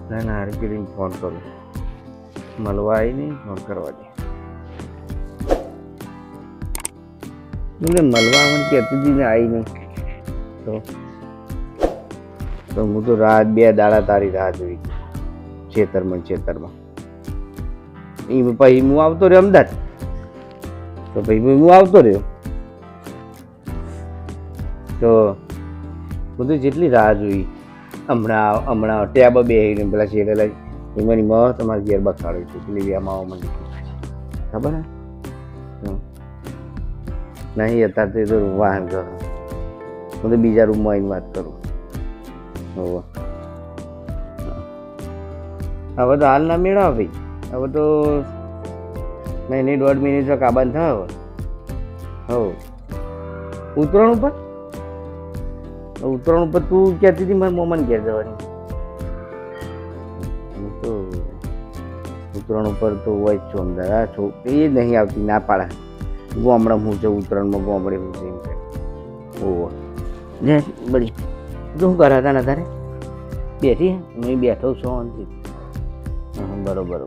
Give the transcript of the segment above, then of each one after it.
ના ના હારી પેલી ફોન કરું મળવા આવી નહીં ફોન કરવા દે મને મળવા આવવાનું કહેતી હતી ને આવી નહીં તો હું તો રાત 2 દાડા તારી રાહ જોઈ ખેતરમાં એ પછી હું આવતો રહ્યો અમદાવાદ તો પછી હું આવતો રહ્યો તો હું તો જેટલી રાહ જોઈ હમણાં ટેબ બેહીને પેલા શેરેલા એમાંની માં તમારે ઘેર બખાડ્યું છે પેલી વ્યામાં મને ખબર ને નહીં અત્યારે તો એ તો વાહન કરો હું તો બીજા રૂમમાં આવીને વાત કરું હવે તો હાલ ના મેળવા ભાઈ હવે તો મહિને 1.5 મહિને તો કાબાન થાય હવે ઉત્તરાયણ ઉપર તું કહેતી હતી મારા મોમાને ઘેર જવાની તો ઉત્તરાયણ ઉપર તો હોય જ છું અમદાવાદ છોકરી એ નહીં આવતી ના પાડા ગામડા હું છે ઉત્તરાયણમાં ગામડે હું છે એમ ઓહો ને બધી શું કરાતા ને તારે બેઠી હું બેઠો છું બરોબર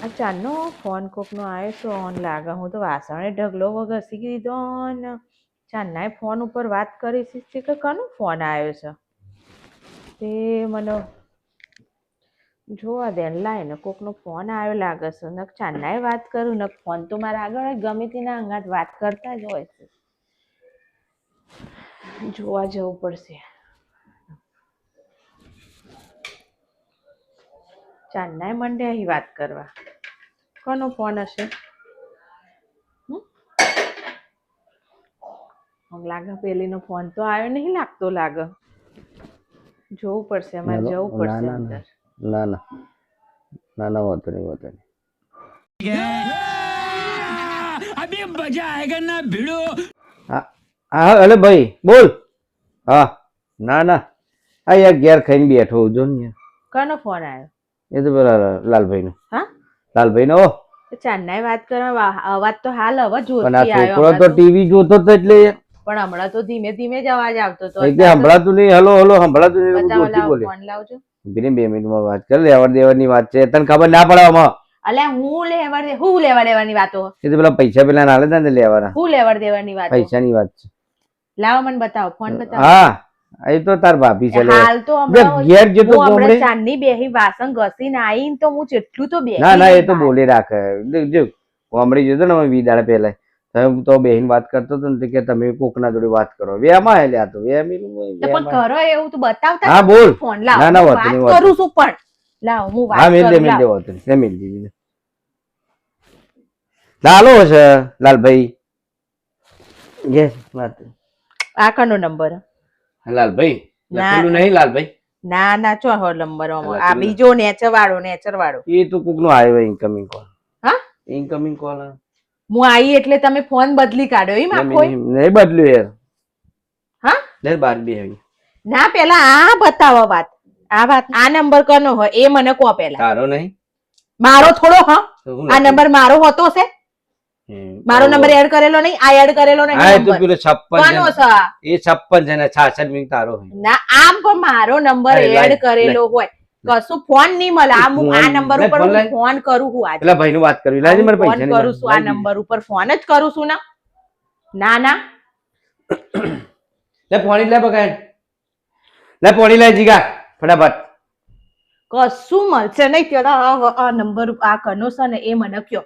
આ ચાનો ફોન કોકનો આવ્યો તો ઓન લાગે હું તો વાસણે ઢગલો ઘસી દીધો ને ચાનાય ફોન ઉપર વાત કરી છે કે કનો ફોન આવ્યો છે તે મને જોવા દે લાય ને કોકનો ફોન આવ્યો લાગે છે ને ચાનાય વાત કરું ને ફોન તો મારા આગળ ગમે તેના અંગાત વાત કરતા જ હોય છે જોવા જવું પડશે ચાનાય મંડે અહીં વાત કરવા કોનો ફોન હશે લાગે પેલીનો ફોન તો આવ્યો નહીં લાગતો લાગે જોવું પડશે અમારે જવું પડશે અંદર ના હોતો નહીં अभी मजा आएगा ना भिड़ो હા અલે ભાઈ બોલ હા ના આ યાર ઘેર ખાઈને બેઠો જો ને કોનો ફોન આવ્યો એ તો પેલા લાલભાઈ નો હા લાલભાઈ નો ચાંદનાય વાત કરવા અવાજ તો હાલ હવે પણ આ જોરથી આવ્યો છોકરો તો ટીવી જોતો તો એટલે પણ હમણાં તો ધીમે ધીમે જ અવાજ આવતો તો એટલે સંભળાતું નહીં હલો સંભળાતું નહીં જોરથી બોલે ફોન લાવજો બીને 2 મિનિટમાં વાત કર લેવડ દેવાની વાત છે તને ખબર ના પડે આમાં અલ્યા હું લેવા દેવાની વાતો એ તો પેલા પૈસા પેલા નાલે ને લેવાના હું લેવા દેવાની વાતો પૈસાની વાત છે લાવો મને બતાવો ફોન બતાવો હા એ તો તાર ભાભી છે હાલ તો ઘેર જે તો હમણાં ચાંદની બેહી વાસણ ઘસીને આવીને તો હું જેટલું તો બેહી ના એ તો બોલી રાખે જો કોમડી જતો ને વિદાડા પહેલા હું તો બેહીન વાત કરતો હતો ને કે તમે કોકના જોડે વાત કરો વેમાં હે લ્યા તો પણ કરો એવું તો બતાવતા હા બોલ ફોન લાવ ના વાત કરું છું પણ લાવ હું વાત હા મેલ દે મેલ દીધી લાલો છે લાલભાઈ યસ વાત આ કનો નંબર લાલભાઈ લખેલું નહીં લાલભાઈ ના ચો હો નંબર આ બીજો નેચર વાળો એ તો કોક નો આવ્યો ઇન્કમિંગ કોલ હા ઇન્કમિંગ કોલ હું આવી એટલે તમે ફોન બદલી કાઢ્યો એમ આખો નહીં બદલ્યું યાર હા નહીં બાર બે આવી ના પેલા આ બતાવો વાત આ નંબર કનો હોય એ મને કહો પેલા તારો નહીં મારો થોડો હા આ નંબર મારો હોતો છે મારો નંબર એડ કરેલો નહીં આ એડ કરેલો નહીં હા તો પેલો 56 કોનો છે એ 56 છે ને 66 મિનિટ તારો ના આમ પણ મારો નંબર એડ કરેલો હોય કશું ફોન નહીં મળે આ નંબર ઉપર હું ફોન કરું હું આજે પેલા ભાઈનું વાત કરવી લાજી મને પૈસા ફોન કરું છું આ નંબર ઉપર ફોન જ કરું છું ના લે પાણી લે બગાડ લે પાણી લે જીગા ફટાફટ કશું મળશે નહીં પેલા આ નંબર આ કનો છે ને એ મને કયો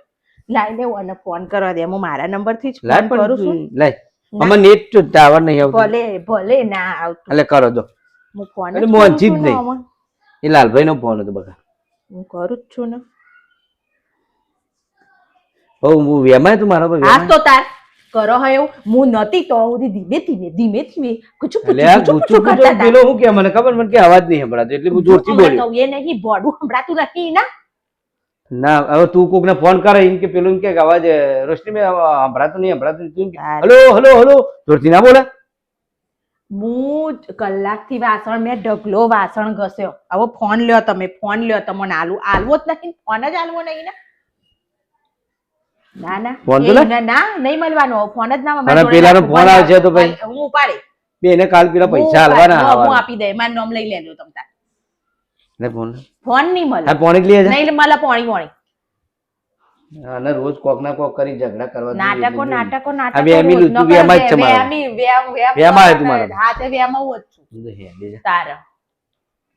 લાઈ લે અને ફોન કરવા દે હું મારા નંબર થી જ ફોન કરું છું લે આમાં નેટ તો ટાવર નહીં આવતો ભલે ના આવતું એટલે કરો દો હું ફોન એટલે મોંજી જ નહીં એ લાલભાઈ નો ફોન હતો બગા હું કરું જ છું ને હું વેમાય તું મારા પર આ તો તાર કરો હે એવું હું નતી તો ધીમે ધીમે કુછું પેલો હું કે મને ખબર મને કે અવાજ નહીં સંભળાતો એટલે હું જોરથી બોલ્યો એ નહીં બોડું સંભળાતું નથી ના હવે તું કોક ને ફોન કરે એમ કે પેલું કે અવાજ રોશની મેં સંભળાતું નહીં તું હલો જોરથી ના બોલે હું કલાકથી વાસણ મેં ઢગલો વાસણ ઘસ્યો હવે ફોન લ્યો તમે ફોન લ્યો તમને આલવો જ નથી ફોન જ આલવો નહીં ને ના નહીં મળવાનો ફોન જ ના પેલાનો ફોન આવે છે તો ભાઈ હું ઉપાડી બે એને કાલ પેલા પૈસા હાલવાના હું આવવાના. આપી દે, મારું નામ લઈ લેજો તમ તાર. લે ફોન ફોન નહીં મળે, હા પોણી જ લઈ જા. નહીં મળે પોણી. અને રોજ કોક ના કોક કરી ઝઘડા કરવા જોઈએ. નાટકો નાટકો નાટકો હવે એમી રોજ ન તું કરે. વેમાં જ છે મારો. વેમાં આવે તું મારો. હા તે વેમાં હું જ છું તું તો હેડે જા. તારા.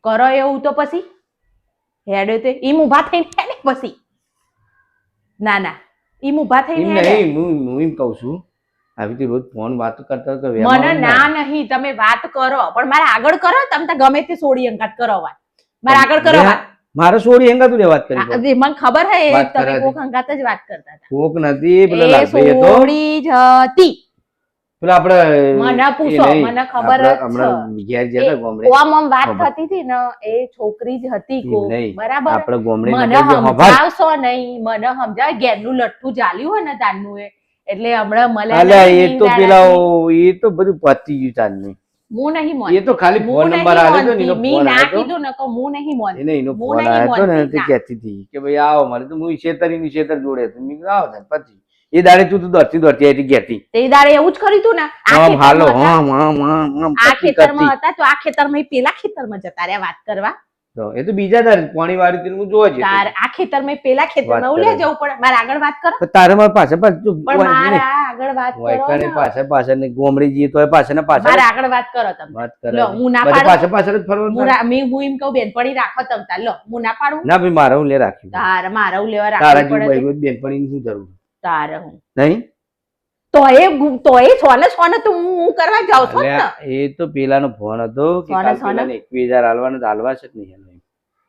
કરો એવું તો પછી હેડ્યો તે ઈમ ઊભા થઈને હેડે પછી. ના ઈમ ઊભા એમ થઈને હેડે. નહીં હું એમ કહું છું આવી રીતે રોજ ફોન વાતો કરતા હોય તો મને વેમાં ના નહીં, તમે વાત કરો પણ મારે આગળ કરો. તમે તો ગમે તે સોડી અંગાત કરો વાત, મારે આગળ કરો વાત. મારે છોડી હેંગા તું વાત કરી આ જે મને ખબર હે એ વાત તમે કરાતી. કોક અંગાત જ વાત કરતા હતા. કોક નથી પેલા એ લાલભાઈ હતો સોડી જ હતી. પેલા આપડે મને પૂછો, એ નહીં, મને ખબર જ આપણે હમણાં ઘેર જતા ગોમડે ઓમ વાત ખબર. થતી હતી ને એ છોકરી જ હતી એમ કોક. નહીં. બરાબર આપણે ગોમડે મને નતા ગયા. હંભાળ. સમજાવશો નહીં, મને સમજાવ. ઘેરનું લઠ્ઠું ચાલ્યું હોય ને તારનું એ એટલે હમણાં અલ્યા મળ્યા એ નહીં તો દાડાથી. પેલા એ તો બધું પતી ગયું તારનું. હું નહીં એ મોનતી. તો ખાલી હું ફોન નહીં નંબર આલ્યો તો ને એનો મોનતી. મેં ફોન ના આવ્યો તો. કીધું ને કે હું નહીં મોનતી. એને એનો હું ફોન નહીં આવ્યો તો ને મોનતી, તે ના. કહેતી હતી કે ભાઈ આવો મારે તો હું છેતરીની છેતર જોડે હતું. મેં કીધું આવો તાર પછી એ દાડે તું દોડતી દોડતી આવી ઘેરથી તે દાડે એવું જ કર્યું તું ને. આ આમ હાલો ખેતરમાં હતા. આમ આ કરતી ખેતરમાં કરતી. હતા તો આ ખેતરમાં પેલા ખેતરમાં જતા રહ્યા વાત કરવા. તો એ તો બીજા દાડે પાણી વાળી હતી ને હું જોવા જતો. તાર આ ખેતરમાં પેલા ખેતરમાં વાત ઉલે કરે. જવું પડે. મારે આગળ વાત કરો તો તારે મારે પાછળ પાછળ પણ મારે આગળ વાત કરો વાયકાને ને. પાછળ પાછળ ને ગોમડી જઈએ તો પાછળ ને પાછળ મારે આગળ વાત કરો તમે. વાત કરે લો, હું ના બધે પાડું. પાછળ પાછળ જ ફરવાનું હું થાય. હું એમ કહું બેનપણી રાખો તમ તાર. લો હું ના પાડું. ના ભાઈ મારે હું લે રાખ્યું તારે મારે હું લેવા તારા રાખવું જેવું પડે છે. ભાઈ બેનપણી શું જરૂર તારે હું નહીં તોય સોને તો હું કરવા જાઉં છું ને. અલ્યા, એ તો પેલાનો ફોન હતો કે સોને, કાલ સોને? પેલાને 21,000 હાલવાના તો હાલવા છે કે નહીં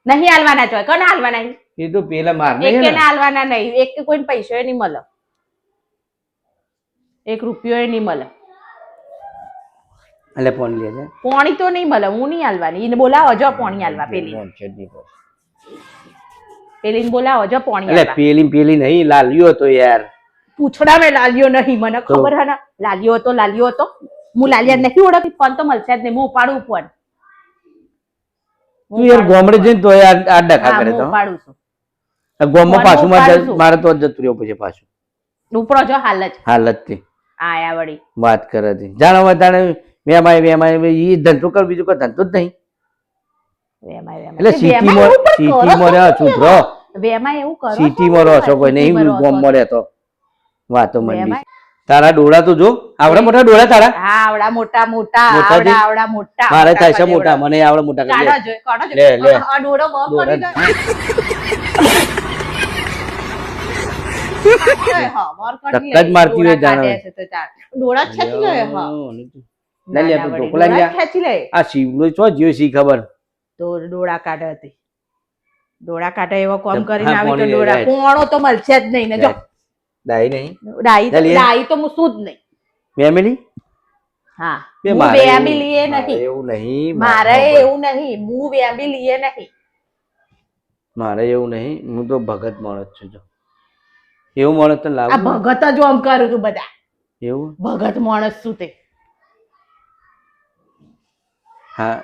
નહીં હાલવાના ચોય. કોને હાલવાના નહીં? એ તો પેલા મારને એક છે કે ને. ના હાલવાના નહીં. એક કે કોઈને પૈસો નહીં મળે. 1 રૂપિયો નહીં મળે. એટલે ફોન લે છે પોણી તો નહીં મળે. હું નહીં હાલવાની. એને બોલાવો જો પોણી હાલવા પેલી. ફોન છે જ નહીં. પેલીને બોલાવો જો પોણી એટલે હાલવા. પેલી નહીં લાલ્યો હતો યાર પૂછડા મેં લાલ્યો નહીં. મને ખબર હે ને લાલ્યો હતો. હું લાલિયા નહીં ઓળખતી. ફોન તો મળશે જ નહીં. હું ઉપાડું ફોન. તું યાર ગોમડે જઈને તો યાર આ ડખા હા, કરે હું તો ઉપાડું છું. ગોમમાં ફોન પાછું ઉપાડું છું. મારે તો જ જતું રહ્યો પછી પાછું ઉપડો જો હાલ જ હાલત થી આયા વળી. વાત કરે છે જાણો વધારે વેમાય એ ધંધો કર બીજું કોઈ ધંધો જ નહીં વેમાય એટલે સિટીમાં રહ્યો છુદ્રો વેમાય એવું કરો છો? સિટીમાં રહો છો કોઈ નહીં સિટીમાં રહો છો? ગોમમાં રહેતો વાતો મંડી વેમાય? તારા ડોળા તો જો આવડા મોટા ડોળા તારા હા, આવડા મોટા મોટા આવડા મોટા મારે થાય છે મોટા મને આવડા મોટા કરી કાઢો જોઈ, કાઢો લે, જોઈ. લે. આ ડોળો બહુ કરી ડોળા. દે. હા, મોર કરી ધક્કા જ લે. મારતી હોય ડોળા જાણે. કાઢે છે તો તાર. ડોળા જ ખેંચી લે, હા. ના લે ના, તું વળી, ઢોકળા ડોળા જ લ્યા. ખેંચી લે. આ શિવલો છો જ્યો શી ખબર તો ડોળા કાઢે હતી. ડોળા કાઢે એવો કોમ હા, કરીને આવી તો પોણી લે, ડોળા right. પોણો તો મળશે જ નહીં ને જો દાઈ નહીં ડાઈ લે. તો હું શું જ નહીં. ફેમિલી હા, બે હું મારે વેમ્બી લીએ મારે નહીં. એવું નહીં મારે એવું નહીં. હું વેમ્બી લીએ નહીં. મારે એવું નહીં હું તો ભગત માણસ છું જો એવું માણસ તને આ લાગુ ભગત જ આમ કરું છું બધા. એવું ભગત માણસ શું તે? હા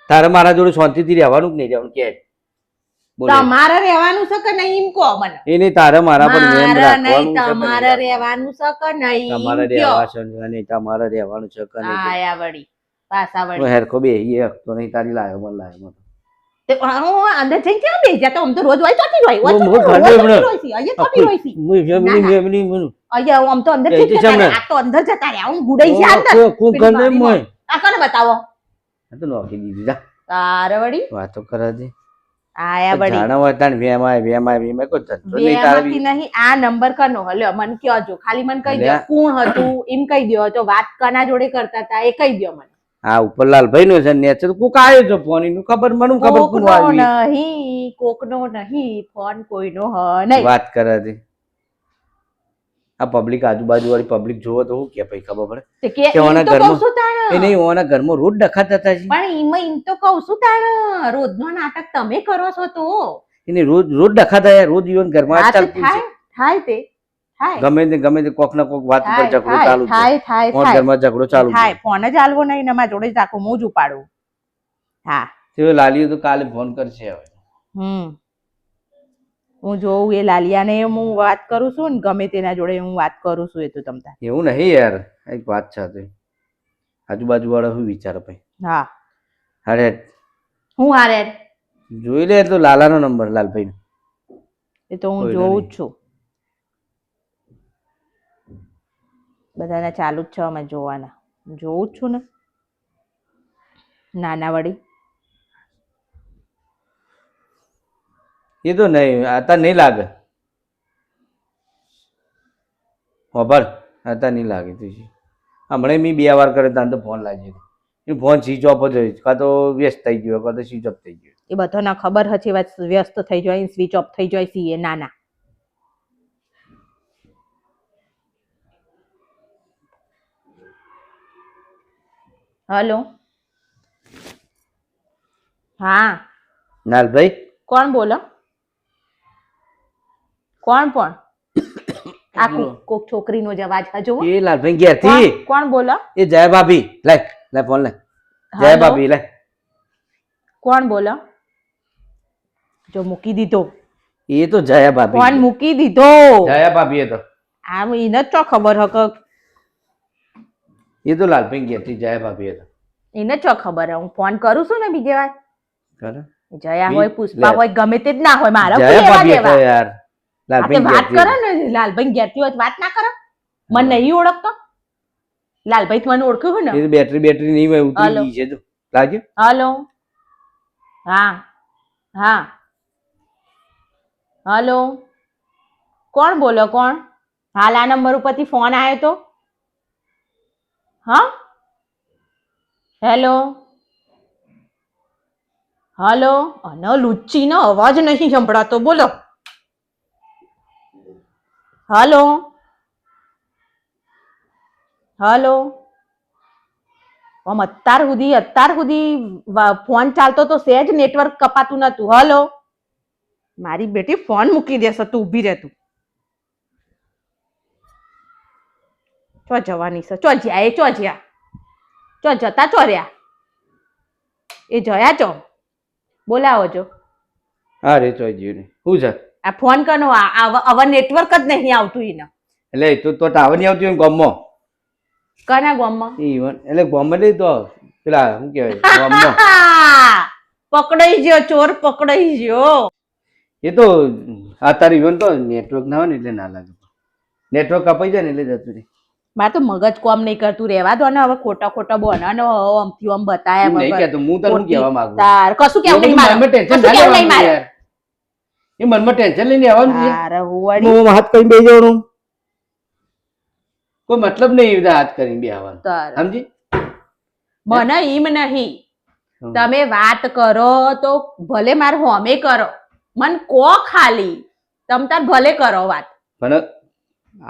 તારે મારા જોડે શાંતિથી રહેવાનું કે નહીં રહેવાનું કે બોલે તમારે રહેવાનું છે કે નહીં એમ કહો મને. એ નહીં તારે મારા પર વેમ મારે નહીં, રાખવાનું છે કે તમારે નહીં? રહેવાનું છે કે નહીં તમારે એમ કહો. રહેવા છે કે નહીં તમારે રહેવાનું છે કે નહીં આયા વળી પાછા હું વળી. હેરખો બે તો નહીં તારી લાયો મને લાયો તે હું અંદર જઈને ક્યાં બેસી જા? તો આમ તો રોજ હોય ચોટી હોય. હું રોજ ખાધો ચોટી હમણાં. હોય છે. અહીંયા ચોટી હોય છે. ફેમિલી ના. ફેમિલી મને અહીંયા આમ તો અંદર એ જઈને તો જતા છે રહ્યા. આ તો અંદર જતા રહ્યા. હું ગુડાઈ છે અંદર. કોણ પેલી કરે બારીમાં. મોય આ કોને બતાવો? આ તો નોખી દીધી જા તારે વળી વાતો કરે છે આયા વળી. જાણો હોય તાણ વેમાય કોઈ ધંધો નહીં તારે બેમાંથી નહીં. આ નંબર કનો હલ્યો મને કયો જો. ખાલી મને કહી દો અલ્યા. કોણ હતું એમ કહી દો. તો વાત કના જોડે કરતા હતા એ કહી દો મને. આ ઉપરલાલ ભાઈ નો છે ને છે તો કોક આવ્યો છે ફોન નું ખબર મને ખબર કોણ કોકનો આવી નહીં, કોકનો નહીં, ફોન કોઈનો હ નહીં. વાત કરે છે આ પબ્લિક આજુબાજુ વાળી પબ્લિક જોવો તો હું કે ભાઈ ખબર પડે તે કે કે ઓના એમ તો કહું ઘરમાં- છું તાણ. એ નહીં ઓના ઘરમાં રોજ ડખાતા હતા છે પણ એમાં એમ તો કહું છું તાણ રોજનો નાટક તમે કરો છો તો એને રોજ ડખાતા યાર રોજ ઈવન ઘરમાં આ જ તો ચાલતું છે થાય તે થાય ગમે તે કોક ના કોક વાત ઉપર થાય ઝઘડો ચાલુ છે થાય થાય ઓન થાય ઘરમાં ઝઘડો ચાલુ થાય. છે ફોન જ આલવો નહીં ને મારા જોડે જ રાખો. હું જ ઉપાડું. હા તે લાલીઓ તો કાલે ફોન કરશે હવે હું જોઉં એ લાલિયાને હું વાત કરું છું ને ગમે તેના જોડે હું વાત કરું છું એ તો તમતા. એવું નહીં યાર એક વાત છે તે આજુબાજુ વાળા શું વિચારે ભાઈ? હા અરે હું હારે જોઈ લે તો લાલાનો નંબર, લાલભાઈ. એ તો હું કોઈનો જોઉં નહીં. જ છું. બધાને ચાલુ જ છે અમે જોવાના. જોઉં જ છું ને. નાના વળી એ તો નહીં, આતા નહીં લાગે. ખબર આતા નહીં લાગે તું. હમણાં મેં 2 વાર કરે તાન તો ફોન લાગી ગયો. એ ફોન સ્વિચ ઓફ જ હોય, કાં તો વ્યસ્ત થઈ ગયો, કાં તો સ્વિચ ઓફ થઈ ગયો. એ બધાને ખબર હશે વાત વ્યસ્ત થઈ જાય સ્વિચ ઓફ થઈ જાય સી એ નાના. હલો હા લાલભાઈ કોણ બોલો? કોણ પણ આ કોક છોકરીનો જ અવાજ હજુ એ લાલભાઈ ઘેરથી. કોણ બોલો? એ જયા ભાભી. લાય લાય ફોન લાય. જયા હાલો? ભાભી લાય. કોણ બોલો? જો મૂકી દીધો એ તો જયા ભાભી. ફોન મૂકી દીધો. જયા ભાભી એ તો. આમ એને જ તો ખબર હક એ તો લાલભાઈ ઘેરથી જયા ભાભી હતા. એને જ તો ખબર હે હું ફોન કરું છું ને બીજે વાર. ખરે? જયા હોય પુષ્પા હોય ગમે તે જ ના હોય મારા જયા લેવા ભાભી હતા દેવા. યાર. આ તે લાલભાઈ વાત ઘેરથી કરે ને લાલભાઈ ઘેરથી હોય તો વાત ના કરે. મને નહીં ઓળખતો. લાલભાઈ તો મને ઓળખ્યું હોય એ ને. તો બેટરી નહીં હોય, ઉતરી હાલો. ગઈ છે તો. લાગ્યું? હલો હા હા હલો કોણ બોલો? કોણ? હાલ આ નંબર ઉપરથી ફોન આવ્યો તો. હા હેલો હલો અને લુચ્ચીનો અવાજ નહીં સંભળાતો. બોલો હલો હલો આમ અત્યાર સુધી ફોન ચાલતો તો સહેજ નેટવર્ક કપાતું નતું. હલો મારી બેટી ફોન મૂકી દેશે તું ઊભી રહે તું. ચો જવાની છે? ચો જ્યા એ? ચો જ્યા? ચો જતા ચો રહ્યા? એ જયા ચો? બોલાવો છો. હા રે ચોઈ ગયું ને. શું છે? આ ફોન કરનો હવે નેટવર્ક જ નહીં આવતું એને. એટલે એ તો ટાવર નહીં આવતી હોય ને ગામમાં. કના ગામમાં? એટલે ગામમાં નહીં તો પેલા શું કહેવાય ગામમાં. પકડાઈ ગયો ચોર, પકડાઈ ગયો. એ તો અત્યારે ઇવન તો નેટવર્ક ના હોય ને એટલે ના લાગે. નેટવર્ક કપાઈ જાય ને એટલે જતું રહે. મારે તો મગજ કોમ નહીં કરતું. રહેવા દો ને હવે ખોટા ખોટા બોના અમથી આમ બતાયા હું નહીં વગર. કહેતો, હું તને શું કહેવા માંગુ છું. તાર કશું કેવું નહીં મારે. મનમાં ટેન્શન કશું ના કેવું નહીં લેવાનું મારે. યાર. એ મનમાં ટેન્શન લઈને આવવાનું છે. તારે હુવાડી હું હાથ કરીને બેસી જવાનું. કોઈ મતલબ નહીં એ બધા હાથ કરીને બેસવાનું. તારે સમજી? મને ઈમ નહીં. તમે વાત કરો તો ભલે મારે હોમે કરો, મન કો ખાલી તમ તાર ભલે કરો વાત. પણ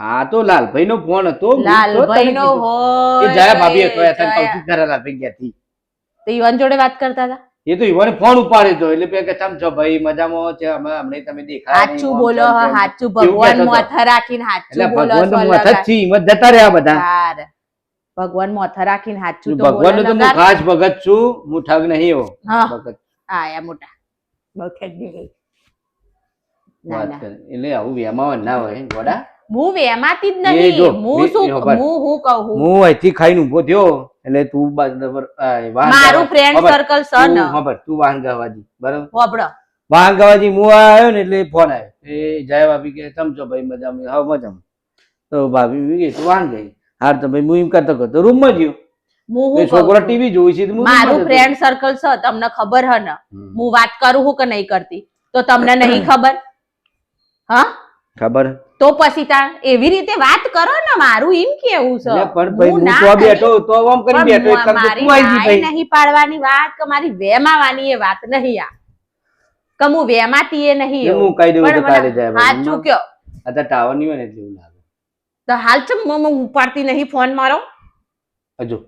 આ તો લાલભાઈ નો ફોન હતો. લાલભાઈ નો હોય એ જયા ભાભી હતો. એ તને કૌશિક કરે લાલભાઈ ક્યાંથી. તો ઈવન જોડે વાત કરતા હતા. એ તો ઈવોને ફોન ઉપાડ્યો હતો. એટલે પેલા કે ચમ છો ભાઈ, મજામાં છે? અમે અમને તમે દેખાયા નહીં. હાચું આમ બોલો, તેમ તેમ. હાચું એવું ભગવાન કહેતો હતો. મોથા રાખીને એટલે હાચું બોલો. ભગવાન તો છો મોથ જ લગા. છે. હિંમત જતા રહ્યા બધા. તાર ભગવાન મોથા રાખીને હાચું તો ભગવાન નો બોલો તો હું લગા. ખાસ ભગત છું. હું ઠગ નહીં હો. હા ભગત આયા મોટા બહુ ઠેક ગઈ. ના વાત ના કરે. એટલે આવું વેમાવા ના હોય ગોડા. હું વેમાતી જ એ જો, નહીં. હું શું એ ખબર. હું કહું હું અહીંથી ખાઈને ઊભો થયો એટલે તું મારું ફ્રેન્ડ સર્કલ છે ને. ખબર તું વાહન ગવાજી બરાબર. હોબળો વાહન ગવાજી હું આવ્યો ને એટલે ફોન આવ્યો. એ જય ભાભી કે ચમ છો ભાઈ, મજામાં? હા મજામાં. તો ભાભી બી ગઈ તું વાહન ગઈ. હાર તો ભાઈ હું એમ કરતો રૂમમાં ગયો. હું એ શું છોકરો કહું છું? ટીવી જોઈ છે તો હું મારું રૂમમાં જતો. ફ્રેન્ડ સર્કલ છે તમને ખબર હે ને. હું વાત કરું હું કે નહીં કરતી તો તમને નહીં ખબર? હા ખબર તો પછી તાર એવી રીતે વાત કરો ને. મારું એમ કેવું છે એટલે પણ ભાઈ હું હું ના તો નહીં. બેઠો તો આમ કરી પણ બેઠો એટલે મારી તું આવી ગઈ નાઈ ભાઈ. નહીં પાડવાની વાત કે મારી વેમાવાની એ વાત નહીં. આ કે હું વેમાતી એ નહીં એ એવું. હું કહી દઉં તો પણ કાલે મને જાય ભાઈ. સાચું કયો અત્યારે ટાવર નહીં હોય ને એટલે એવું લાગે. તો હાલ ચમ હું ઉપાડતી નહીં ફોન મારો. હજુ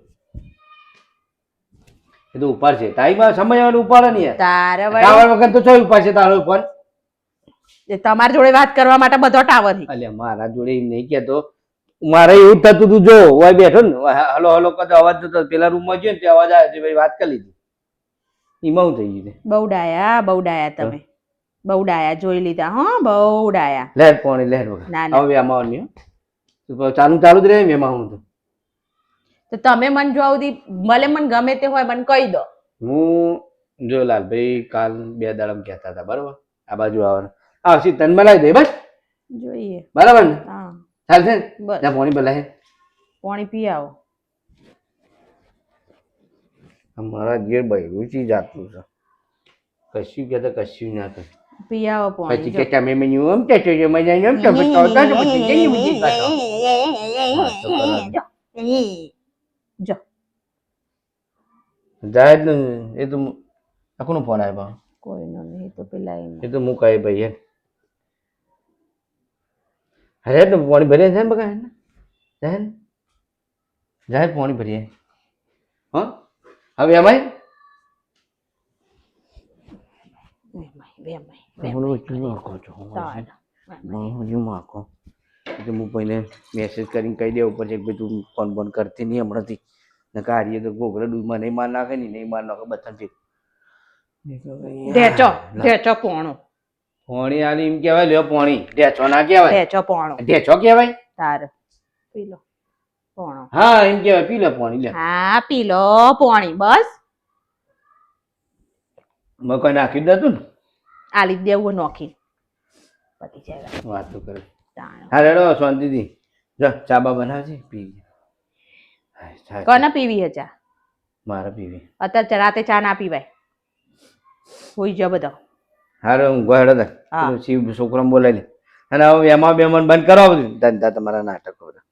એ તો ઉપાડ છે. ટાઈમ સમય આવે ઉપાડે ને યાર. તારે ટાવર વગર તો ચોઈ ઉપાડ છે તારો ફોન. તમારી જોડે વાત કરવા માટે બધો ટાવર છે. અલ્યા મારા જોડે એમ નહીં કેતો. મારે એવું જ થતું તું. જો ઓય બેઠો ને હલો હલો કરતો અવાજ તો પેલા રૂમમાં ગયો ને તે અવાજ આવ્યો છે ભાઈ વાત કરી લીધી. એમાં હું થઈ ગયું. બહુ ડાયા તમે. બહુ ડાયા જોઈ લીધા. હા બહુ ડાયા. લહેર પોણી લહેર વગર ના ના હવે આમાં ચાલુ ચાલુ જ રહે એમાં હું તો તો તમે મને જો સુધી ભલે મને ગમે તે હોય મને કહી દો. હું જો લાલભાઈ કાલ 2 દાડામાં કહેતા હતા બરાબર આ બાજુ આવવાનું આવશે તને બોલાવી દે બસ જોઈએ. બરાબર ને હા ચાલશે ને બસ ત્યાં પાણી બોલાય પાણી પી આવો. મારા ઘેર બૈરું ચીજ આપતું છે કશું કહેતા કશું ના કરે પી આવો પછી પાણી કે તમે મને એમ કે છો મને એમ તમે કહો તો પછી જઈને બીજી કાઢો વાતો કરવાની. જો જાય જ ને એ તો આ કોનો ફોન આવ્યો કોઈનો નહીં તો પેલા એ તો હું કહે ભાઈ યાર અરે તો પાણી ભરીએ જાય ને બગા જાય ને જાય પાણી ભરીએ હા હવે અમાય હું પહેલે મેસેજ કરીને કહી દેવું પછી ભાઈ તું ફોન ફોન કરતી નહીં હમણાંથી ને કાર્ય તો ગોગરા દૂધમાં નહીં માર નાખે ને નહીં માર નાખે બધા ઢેચો પોણો પોણી આલી એમ કહેવાય લ્યો પોણી ઢેચો ના કહેવાય ઢેચો પોણો ઢેચો કહેવાય તાર પી લો પોણો. હા એમ કહેવાય પી લે પોણી લે હા પી લો પોણી બસ મેં કોઈ નાખી દેતું ને આલી જ દેવું નોખી પતી જાય વાતો કરે તાણ. હા રેડો શાંતિથી જો ચા બા બનાવજે પી કોને પીવી હે ચા? મારે પીવી અત્યારે રાતે ચા ના પીવાય હોઈ જાઓ બધા. હારે હું ગોહેડો હા. શિવ છોકરા બોલાવી લે અને હવે એમાં બેમાં બંધ કરાવો ધંધા તમારા નાટકો બધા